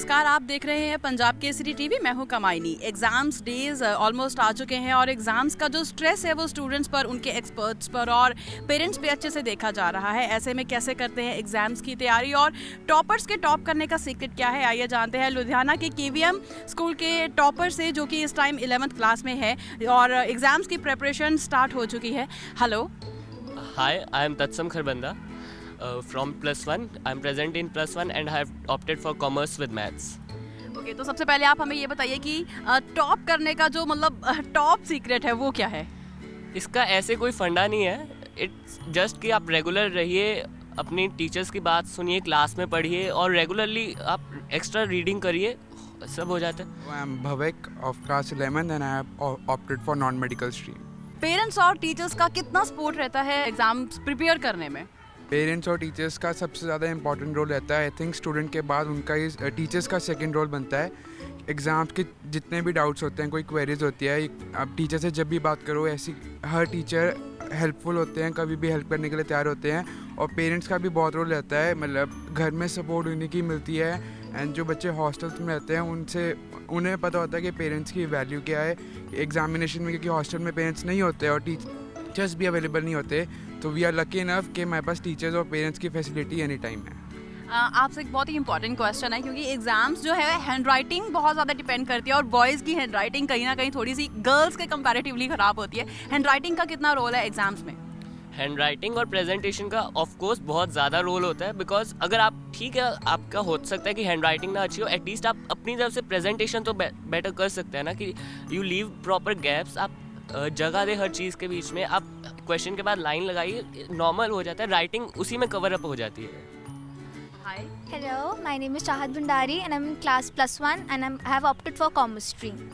नमस्कार, आप देख रहे हैं पंजाब केसरी टीवी। मैं हूं कमाइनी। एग्जाम्स डेज ऑलमोस्ट आ चुके हैं और एग्जाम्स का जो स्ट्रेस है वो स्टूडेंट्स पर, उनके एक्सपर्ट्स पर और पेरेंट्स पे अच्छे से देखा जा रहा है। ऐसे में कैसे करते हैं एग्जाम्स की तैयारी और टॉपर्स के टॉप करने का सीक्रेट क्या है, आइए जानते हैं लुधियाना के KVM स्कूल के टॉपर से, जो कि इस टाइम 11th क्लास में है और एग्जाम्स की प्रेपरेशन स्टार्ट हो चुकी है। Hello, Hi, I am Tatsam Kharbanda from +1. I am present in +1 and I have opted for commerce with maths. Okay, तो सबसे पहले आप हमें ये बताइए कि टॉप करने का जो मतलब टॉप सीक्रेट है वो क्या है? इसका ऐसे कोई फंडा नहीं है, इट्स जस्ट कि आप रेगुलर रहिए, अपनी टीचर्स की बात सुनिए, क्लास में पढ़िए और रेगुलरली आप एक्स्ट्रा रीडिंग करिए, सब हो जाता है। I am Bhavik of class 11 and I have opted for non-medical stream. Parents और टीचर्स का कितना सपोर्ट रहता है एग्जाम प्रिपेयर करने में? पेरेंट्स और टीचर्स का सबसे ज़्यादा इंपॉर्टेंट रोल रहता है। आई थिंक स्टूडेंट के बाद उनका ही टीचर्स का सेकंड रोल बनता है। एग्ज़ाम्स के जितने भी डाउट्स होते हैं, कोई क्वेरीज होती है, आप टीचर से जब भी बात करो, ऐसी हर टीचर हेल्पफुल होते हैं, कभी भी हेल्प करने के लिए तैयार होते हैं। और पेरेंट्स का भी बहुत रोल रहता है, मतलब घर में सपोर्ट उन्हीं की मिलती है। एंड जो बच्चे हॉस्टल्स में रहते हैं उन्हें पता होता है कि पेरेंट्स की वैल्यू क्या है एग्जामिनेशन में, क्योंकि हॉस्टल में पेरेंट्स नहीं होते और टीचर्स भी अवेलेबल नहीं होते। तो वी आर लकी इनफ कि हमारे पास टीचर्स और पेरेंट्स की फैसिलिटी एनी टाइम है। आपसे एक बहुत ही इंपॉर्टेंट क्वेश्चन है, क्योंकि एग्जाम्स जो है हैंड राइटिंग बहुत ज़्यादा डिपेंड करती है और बॉयज़ की हैंड राइटिंग कहीं ना कहीं थोड़ी सी गर्ल्स के कंपैरेटिवली ख़राब होती है। हैंड राइटिंग का कितना रोल है एग्जाम्स में? हैंड राइटिंग और प्रेजेंटेशन का ऑफ कोर्स बहुत ज़्यादा रोल होता है, बिकॉज अगर आप ठीक है, आपका हो सकता है कि हैंड राइटिंग ना अच्छी हो, एटलीस्ट आप अपनी तरफ से प्रेजेंटेशन तो बेटर कर सकते हैं ना, कि यू लीव प्रॉपर गैप्स, आप जगह दे हर चीज़ के बीच में, आप क्वेश्चन के बाद लाइन लगाइए, नॉर्मल हो जाता है, राइटिंग उसी में कवर अप हो जाती है। हाय, Hello, my name is Chahat Bhandari and I'm in class +1 and I have opted for commerce stream.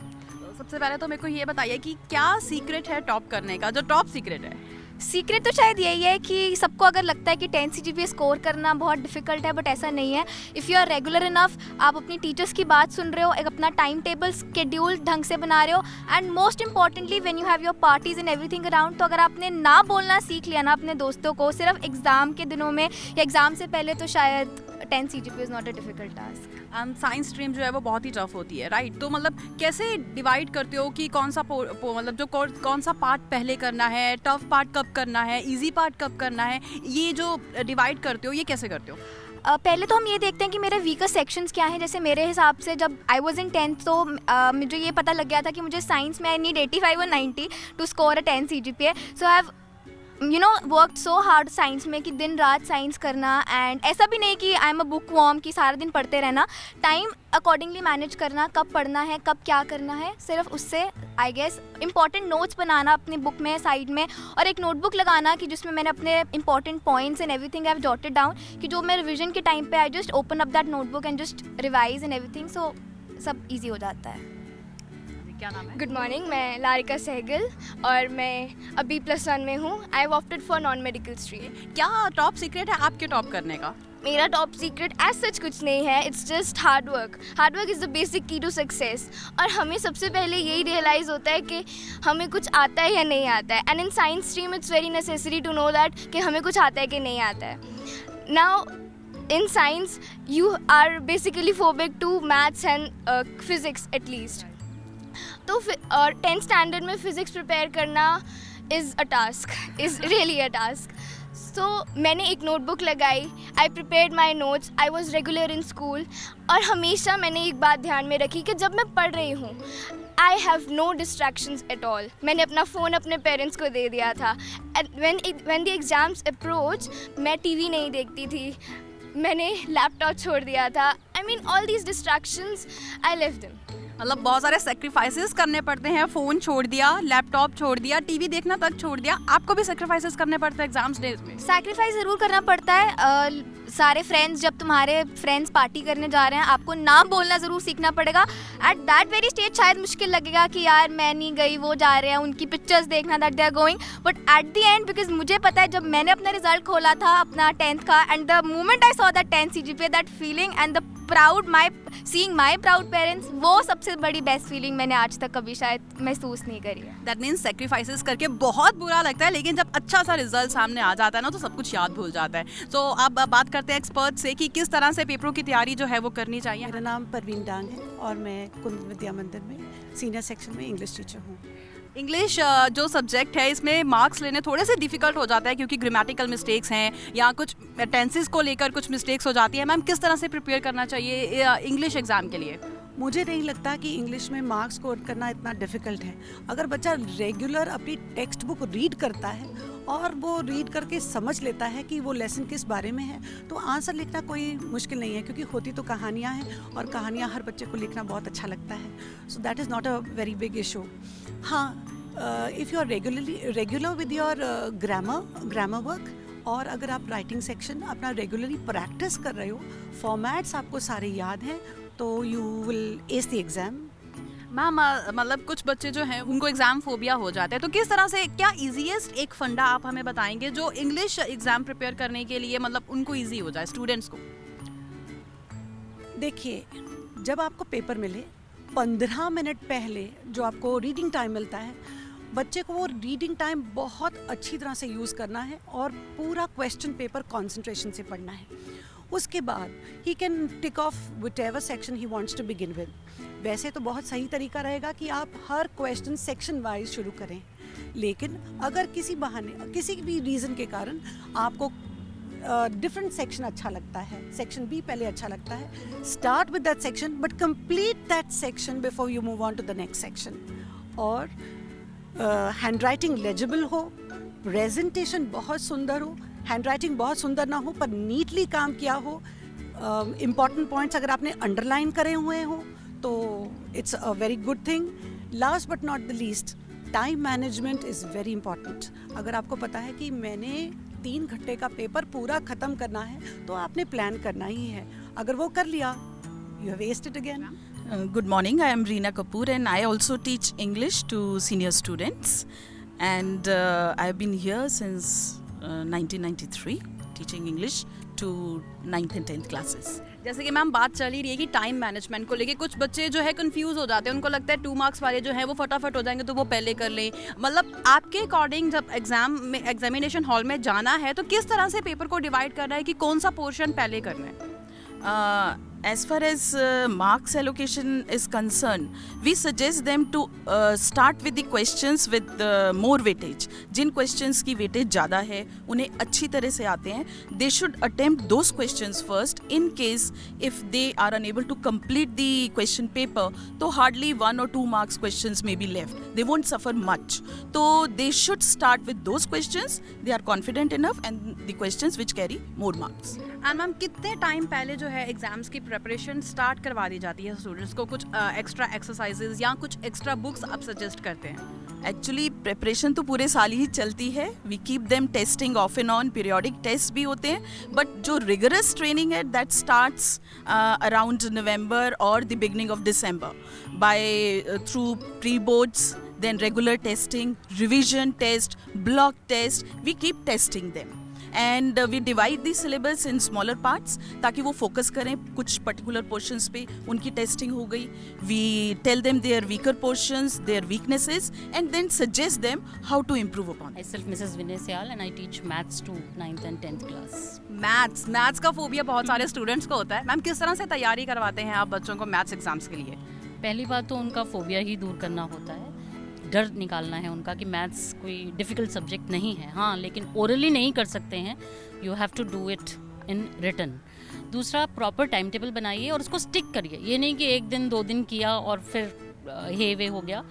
सबसे पहले तो मेरे को ये बताइए कि क्या सीक्रेट है टॉप करने का, जो टॉप सीक्रेट है? सीक्रेट तो शायद यही है कि सबको अगर लगता है कि 10 CGPA स्कोर करना बहुत डिफिकल्ट है, बट ऐसा नहीं है। If you are regular enough, आप अपनी टीचर्स की बात सुन रहे हो, एक अपना टाइम टेबल स्केड्यूल ढंग से बना रहे हो, and most importantly when you have your parties and everything around, तो अगर आपने ना बोलना सीख लिया ना अपने दोस्तों को सिर्फ एग्ज़ाम के दिनों में या एग्ज़ाम से पहले, तो शायद 10 CGPA is not a difficult task. Science stream जो है वो बहुत ही टफ होती है, राइट? तो मतलब कैसे डिवाइड करते हो कि कौन सा मतलब जो कौन सा पार्ट पहले करना है, टफ पार्ट कब करना है, इजी पार्ट कब करना है, ये जो डिवाइड करते हो ये कैसे करते हो? पहले तो हम ये देखते हैं कि मेरे वीकर सेक्शंस क्या हैं। जैसे मेरे हिसाब से जब आई वाज इन 10th, तो मुझे ये पता लग गया था कि मुझे साइंस में आई नीड 85 और 90 to score a 10 CGPA। So I have worked so hard science में कि दिन रात साइंस करना, एंड ऐसा भी नहीं कि I am a bookworm कि सारा दिन पढ़ते रहना, टाइम अकॉर्डिंगली मैनेज करना, कब पढ़ना है, कब क्या करना है, सिर्फ उससे आई गेस इंपॉर्टेंट नोट्स बनाना अपनी बुक में साइड में, और एक नोटबुक लगाना कि जिसमें मैंने अपने important points and everything I have jotted down, कि जो मैं रिविजन के टाइम पे I just open up that notebook and just revise and everything, so सब ईजी हो जाता है। क्या नाम है? गुड मॉर्निंग, मैं लारिका सहगल और मैं अभी +1 में हूँ। I have opted for non medical stream. क्या टॉप सीक्रेट है आपके टॉप करने का? मेरा टॉप सीक्रेट एज सच कुछ नहीं है, it's just hard work. Hard work is the basic की टू सक्सेस। और हमें सबसे पहले यही रियलाइज़ होता है कि हमें कुछ आता है या नहीं आता है, and in science stream it's very necessary to know that कि हमें कुछ आता है कि नहीं आता है। Now in science you are basically phobic to maths and physics at least. तो 10th स्टैंडर्ड में फिज़िक्स प्रिपेयर करना इज़ रियली अ टास्क। सो मैंने एक नोटबुक लगाई, आई prepared my notes, I was regular in school, और हमेशा मैंने एक बात ध्यान में रखी कि जब मैं पढ़ रही हूँ I have no distractions at all. मैंने अपना फ़ोन अपने पेरेंट्स को दे दिया था, and when the exams approach मैं TV नहीं देखती थी, मैंने लैपटॉप छोड़ दिया था। I mean all these distractions I left them. मतलब बहुत सारे सेक्रीफाइसेस करने पड़ते हैं, फ़ोन छोड़ दिया, लैपटॉप छोड़ दिया, TV देखना तक छोड़ दिया। आपको भी सेक्रीफाइसेस करने पड़ते हैं एग्जाम्स डेज में? सैक्रिफाइस ज़रूर करना पड़ता है। सारे फ्रेंड्स, जब तुम्हारे फ्रेंड्स पार्टी करने जा रहे हैं, आपको ना बोलना ज़रूर सीखना पड़ेगा। एट दैट वेरी स्टेज शायद मुश्किल लगेगा कि यार मैं नहीं गई, वो जा रहे हैं, उनकी पिक्चर्स देखना, that they are going, but at the end, because मुझे पता है जब मैंने अपना रिजल्ट खोला था अपना 10th का, and the moment I saw that 10 CGPA, that feeling and the proud seeing my proud parents, वो सबसे बड़ी बेस्ट फीलिंग मैंने आज तक कभी शायद महसूस नहीं करी है। दैट मीन्स सेक्रीफाइसेस करके बहुत बुरा लगता है, लेकिन जब अच्छा सा रिजल्ट सामने आ जाता है ना, तो सब कुछ याद भूल जाता है। तो आप बात करते हैं एक्सपर्ट से कि किस तरह से पेपरों की तैयारी जो है वो करनी चाहिए। मेरा नाम परवीन डांग है और मैं कुंद विद्या मंदिर में सीनियर सेक्शन में इंग्लिश टीचर हूँ। इंग्लिश जो सब्जेक्ट है इसमें मार्क्स लेने थोड़े से डिफिकल्ट हो जाता है क्योंकि ग्रामेटिकल मिस्टेक्स हैं या कुछ टेंसेस को लेकर कुछ मिस्टेक्स हो जाती है। मैम किस तरह से प्रिपेयर करना चाहिए इंग्लिश एग्जाम के लिए? मुझे नहीं लगता कि इंग्लिश में मार्क्स स्कोर करना इतना डिफ़िकल्ट है। अगर बच्चा रेगुलर अपनी टेक्स्ट बुक रीड करता है और वो रीड करके समझ लेता है कि वो लेसन किस बारे में है, तो आंसर लिखना कोई मुश्किल नहीं है, क्योंकि होती तो कहानियाँ हैं और कहानियाँ हर बच्चे को लिखना बहुत अच्छा लगता है। So that is not a very big issue. हाँ, if you are regular with your grammar work, और अगर आप राइटिंग सेक्शन अपना रेगुलरली प्रैक्टिस कर रहे हो, फॉर्मेट्स आपको सारे याद हैं, तो you will ace the exam. Ma'am मतलब कुछ बच्चे जो हैं उनको एग्जाम फोबिया हो जाता है, तो किस तरह से क्या इजीएस्ट एक फंडा आप हमें बताएंगे जो इंग्लिश एग्जाम प्रिपेयर करने के लिए मतलब उनको इजी हो जाए स्टूडेंट्स को? देखिए, जब आपको पेपर मिले 15 मिनट पहले जो आपको रीडिंग टाइम मिलता है, बच्चे को वो रीडिंग टाइम बहुत अच्छी तरह से यूज़ करना है और पूरा क्वेश्चन पेपर कंसंट्रेशन से पढ़ना है। उसके बाद he can tick off whatever section he wants to begin with. वैसे तो बहुत सही तरीका रहेगा कि आप हर क्वेश्चन सेक्शन वाइज शुरू करें, लेकिन अगर किसी बहाने किसी भी रीज़न के कारण आपको डिफरेंट सेक्शन अच्छा लगता है, सेक्शन बी पहले अच्छा लगता है, start with that section but complete that section before you move on to the next section. और हैंड राइटिंग लेजिबल हो, प्रेजेंटेशन बहुत सुंदर हो, हैंड राइटिंग बहुत सुंदर ना हो पर नीटली काम किया हो, इम्पॉर्टेंट पॉइंट्स अगर आपने अंडरलाइन करे हुए हो तो it's a very good thing. Last but not the least, time management is very important. अगर आपको पता है कि मैंने 3 घंटे का पेपर पूरा ख़त्म करना है, तो आपने प्लान करना ही है। अगर वो कर लिया, you have wasted again. Good morning, I am Reena Kapoor and I also teach English to senior students, and I have been here since 1993 teaching English to 9th and 10th classes. जैसे कि ma'am बात चल ही रही है कि time management को लेके कुछ बच्चे जो है कंफ्यूज हो जाते हैं, उनको लगता है 2 मार्क्स वाले जो हैं वो फटाफट हो जाएंगे तो वो पहले कर लें। मतलब आपके अकॉर्डिंग जब एग्जामिनेशन हॉल में जाना है तो किस तरह से पेपर को डिवाइड करना है कि कौन सा पोर्शन पहले करना है? As far as marks allocation is concerned, we suggest them to start with the questions with more weightage. Jin questions की weightage ज़्यादा है, उन्हें अच्छी तरह से आते हैं, they should attempt those questions first. In case if they are unable to complete the question paper, तो hardly 1 or 2 marks questions may be left. They won't suffer much. तो they should start with those questions. They are confident enough, and the questions which carry more marks. And ma'am कितने time पहले जो है exams की preparation start करवा दी जाती है students को? कुछ एक्स्ट्रा एक्सरसाइजेज या कुछ एक्स्ट्रा बुक्स आप सजेस्ट करते हैं? एक्चुअली प्रिपरेशन तो पूरे साल ही चलती है। We keep them testing off and on, periodic test भी होते हैं, बट जो रिगरस ट्रेनिंग है दैट स्टार्ट्स अराउंड नवंबर और the beginning of December by through pre boards, then regular testing, revision test, block test. We keep testing them. And we divide the syllabus in smaller parts ताकि वो focus करें कुछ particular portions पे, उनकी testing हो गई. We tell them their weaker portions, their weaknesses, and then suggest them how to improve upon it. Myself Mrs. Vinay Syal and I teach maths to 9th and 10th class. Maths का phobia बहुत सारे students को होता है। Ma'am किस तरह से तैयारी करवाते हैं आप बच्चों को मैथ्स एग्जाम्स के लिए? पहली बात तो उनका फोबिया ही दूर करना होता है, डर निकालना है उनका कि मैथ्स कोई डिफ़िकल्ट सब्जेक्ट नहीं है। हाँ, लेकिन ओरली नहीं कर सकते हैं, you have to do it in written. दूसरा, प्रॉपर टाइम टेबल बनाइए और उसको स्टिक करिए। ये नहीं कि 1 दिन 2 दिन किया और फिर हे वे हो गया।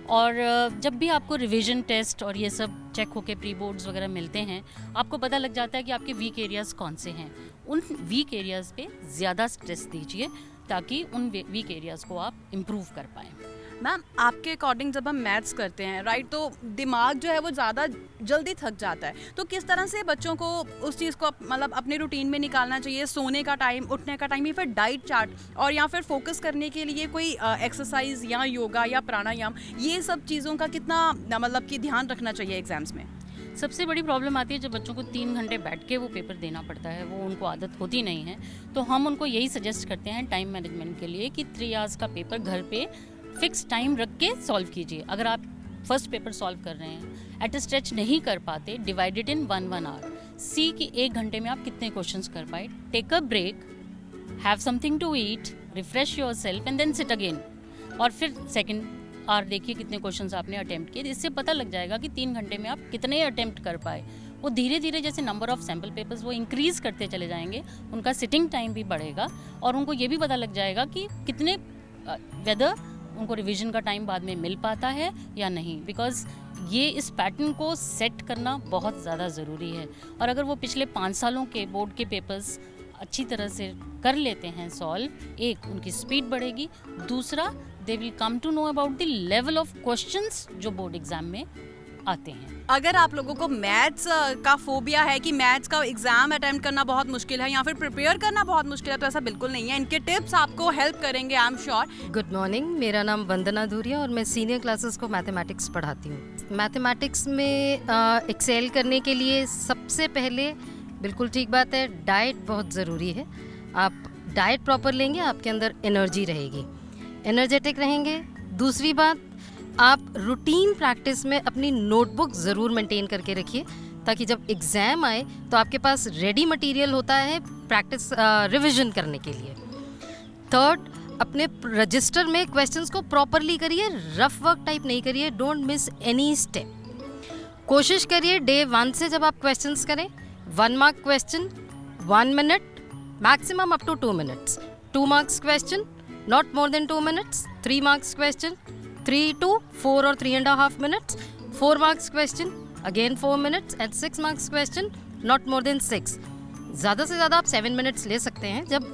और जब भी आपको रिवीजन टेस्ट और ये सब चेक होके प्री बोर्ड्स वगैरह मिलते हैं, आपको पता लग जाता है कि आपके वीक एरियाज़ कौन से हैं। उन वीक एरियाज़ पे ज़्यादा स्ट्रेस दीजिए ताकि उन वीक एरियाज़ को आप इम्प्रूव कर पाएँ। मैम आपके अकॉर्डिंग जब हम मैथ्स करते हैं राइट, तो दिमाग जो है वो ज़्यादा जल्दी थक जाता है, तो किस तरह से बच्चों को उस चीज़ को मतलब अपने रूटीन में निकालना चाहिए? सोने का टाइम, उठने का टाइम, या फिर डाइट चार्ट, और या फिर फोकस करने के लिए कोई एक्सरसाइज या योगा या प्राणायाम, ये सब चीज़ों का कितना मतलब कि ध्यान रखना चाहिए एग्जाम्स में? सबसे बड़ी प्रॉब्लम आती है जब बच्चों को 3 घंटे बैठ के वो पेपर देना पड़ता है, वो उनको आदत होती नहीं है। तो हम उनको यही सजेस्ट करते हैं टाइम मैनेजमेंट के लिए कि 3 आवर्स का पेपर घर पे फिक्स टाइम रख के सॉल्व कीजिए। अगर आप फर्स्ट पेपर सॉल्व कर रहे हैं, एट अ स्ट्रेच नहीं कर पाते, डिवाइडेड इन 1 आवर। सी कि 1 घंटे में आप कितने क्वेश्चंस कर पाए. Take a break, have something to eat, refresh your self and then sit again. और फिर सेकेंड आवर देखिए कितने क्वेश्चंस आपने अटेम्प्ट किए. इससे पता लग जाएगा कि 3 घंटे में आप कितने अटेम्प्ट कर पाए. वो धीरे धीरे जैसे नंबर ऑफ सैम्पल पेपर्स वो इंक्रीज़ करते चले जाएंगे, उनका सिटिंग टाइम भी बढ़ेगा और उनको ये भी पता लग जाएगा कि कितने वेदर उनको रिवीजन का टाइम बाद में मिल पाता है या नहीं. बिकॉज ये इस पैटर्न को सेट करना बहुत ज़्यादा ज़रूरी है. और अगर वो पिछले 5 सालों के बोर्ड के पेपर्स अच्छी तरह से कर लेते हैं सॉल्व, एक उनकी स्पीड बढ़ेगी, दूसरा they will come to know about the level of questions जो बोर्ड एग्जाम में आते हैं. अगर आप लोगों को मैथ्स का फोबिया है कि मैथ्स का एग्जाम अटेम्प्ट करना बहुत मुश्किल है या फिर प्रिपेयर करना बहुत मुश्किल है, तो ऐसा बिल्कुल नहीं है. इनके टिप्स आपको हेल्प करेंगे, I am sure. Good morning, मेरा नाम वंदना धूरिया और मैं सीनियर क्लासेस को मैथमेटिक्स पढ़ाती हूँ. मैथमेटिक्स में एक्सेल करने के लिए सबसे पहले बिल्कुल ठीक बात है, डाइट बहुत ज़रूरी है. आप डाइट प्रॉपर लेंगे, आपके अंदर एनर्जी रहेगी, एनर्जेटिक रहेंगे. दूसरी बात, आप रूटीन प्रैक्टिस में अपनी नोटबुक ज़रूर मेंटेन करके रखिए ताकि जब एग्ज़ाम आए तो आपके पास रेडी मटेरियल होता है प्रैक्टिस रिवीजन करने के लिए. थर्ड, अपने रजिस्टर में क्वेश्चंस को प्रॉपरली करिए, रफ वर्क टाइप नहीं करिए. Don't miss any step. कोशिश करिए डे 1 से जब आप क्वेश्चंस करें, 1 mark question 1 minute, maximum up to 2 minutes. 2 marks question not more than 2 minutes. 3 marks question 3 to 4 or 3.5 minutes. 4 marks question again 4 minutes and 6 marks question not more than 6. ज़्यादा से ज़्यादा आप 7 मिनट्स ले सकते हैं. जब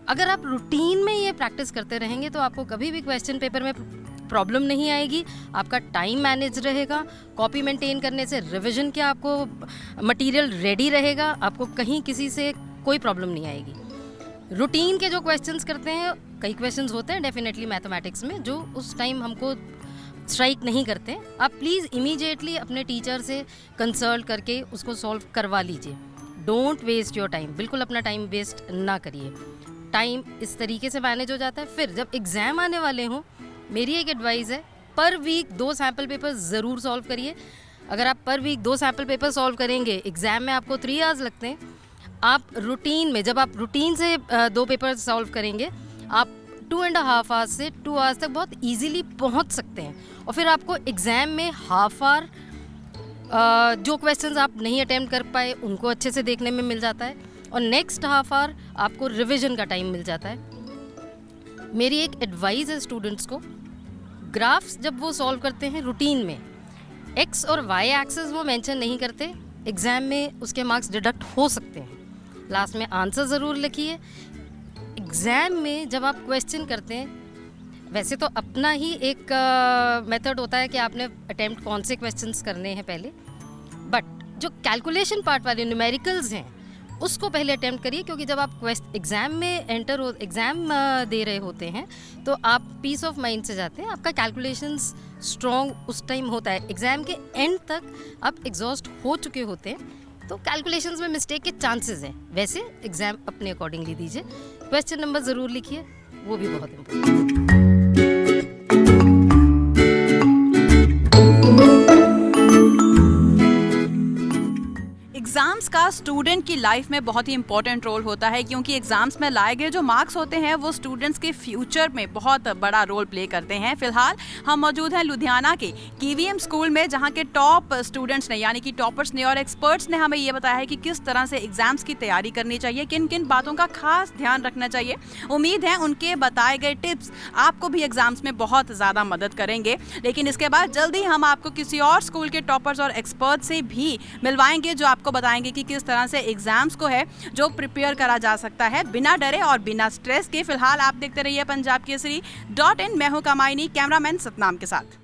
अगर आप रूटीन में ये प्रैक्टिस करते रहेंगे तो आपको कभी भी क्वेश्चन पेपर में प्रॉब्लम नहीं आएगी. आपका टाइम मैनेज रहेगा, कॉपी मेंटेन करने से रिवीजन के आपको मटेरियल रेडी रहेगा, आपको कहीं किसी से कोई प्रॉब्लम नहीं आएगी. रूटीन के जो क्वेश्चंस करते हैं, कई क्वेश्चंस होते हैं डेफिनेटली मैथमेटिक्स में जो उस टाइम हमको स्ट्राइक नहीं करते. आप प्लीज़ इमीडिएटली अपने टीचर से कंसल्ट करके उसको सॉल्व करवा लीजिए. डोंट वेस्ट योर टाइम, बिल्कुल अपना टाइम वेस्ट ना करिए. टाइम इस तरीके से मैनेज हो जाता है. फिर जब एग्ज़ाम आने वाले हों, मेरी एक एडवाइस है, पर वीक 2 सैम्पल पेपर ज़रूर सॉल्व करिए. अगर आप per week 2 sample paper solve करेंगे, एग्ज़ाम में आपको 3 आवर्स लगते हैं. आप रूटीन में जब आप रूटीन से 2 पेपर सॉल्व करेंगे, आप 2.5 आवर्स से 2 आवर्स तक बहुत इजीली पहुंच सकते हैं. और फिर आपको एग्ज़ाम में हाफ आवर जो क्वेश्चंस आप नहीं अटेम्प्ट कर पाए उनको अच्छे से देखने में मिल जाता है और नेक्स्ट हाफ आवर आपको रिवीजन का टाइम मिल जाता है. मेरी एक एडवाइस है स्टूडेंट्स को, ग्राफ्स जब वो सॉल्व करते हैं रूटीन में, एक्स और वाई एक्सेस वो मेंशन नहीं करते. एग्ज़ाम में उसके मार्क्स डिडक्ट हो सकते हैं. लास्ट में आंसर ज़रूर लिखिए. एग्ज़ाम में जब आप क्वेश्चन करते हैं, वैसे तो अपना ही एक मेथड होता है कि आपने अटेम्प्ट कौन से क्वेश्चंस करने हैं पहले, बट जो कैलकुलेशन पार्ट वाले न्यूमेरिकल्स हैं उसको पहले अटेम्प्ट करिए. क्योंकि जब आप एग्ज़ाम में एग्ज़ाम दे रहे होते हैं तो आप पीस ऑफ माइंड से जाते हैं. आपका कैलकुलेशंस स्ट्रॉन्ग उस टाइम होता है. एग्ज़ाम के एंड तक आप एग्जॉस्ट हो चुके होते हैं तो कैलकुलेशंस में मिस्टेक के चांसेस हैं. वैसे एग्ज़ाम अपने अकॉर्डिंगली दीजिए. क्वेश्चन नंबर ज़रूर लिखिए, वो भी बहुत इम्पोर्टेंट है. एग्जाम्स का स्टूडेंट की लाइफ में बहुत ही इंपॉर्टेंट रोल होता है क्योंकि एग्जाम्स में लाए गए जो मार्क्स होते हैं वो स्टूडेंट्स के फ्यूचर में बहुत बड़ा रोल प्ले करते हैं. फिलहाल हम मौजूद हैं लुधियाना के KVM स्कूल में, जहां के टॉप स्टूडेंट्स ने यानी कि टॉपर्स ने और एक्सपर्ट्स ने हमें ये बताया है कि किस तरह से एग्जाम्स की तैयारी करनी चाहिए, किन किन बातों का खास ध्यान रखना चाहिए. उम्मीद है उनके बताए गए टिप्स आपको भी एग्जाम्स में बहुत ज़्यादा मदद करेंगे. लेकिन इसके बाद जल्दी हम आपको किसी और स्कूल के टॉपर्स और एक्सपर्ट से भी मिलवाएंगे जो आपको बताएंगे कि किस तरह से एग्जाम्स को है जो प्रिपेयर करा जा सकता है बिना डरे और बिना स्ट्रेस के. फिलहाल आप देखते रहिए पंजाब केसरी .in. मैं हूं कमाइनी, कैमरामैन सतनाम के साथ.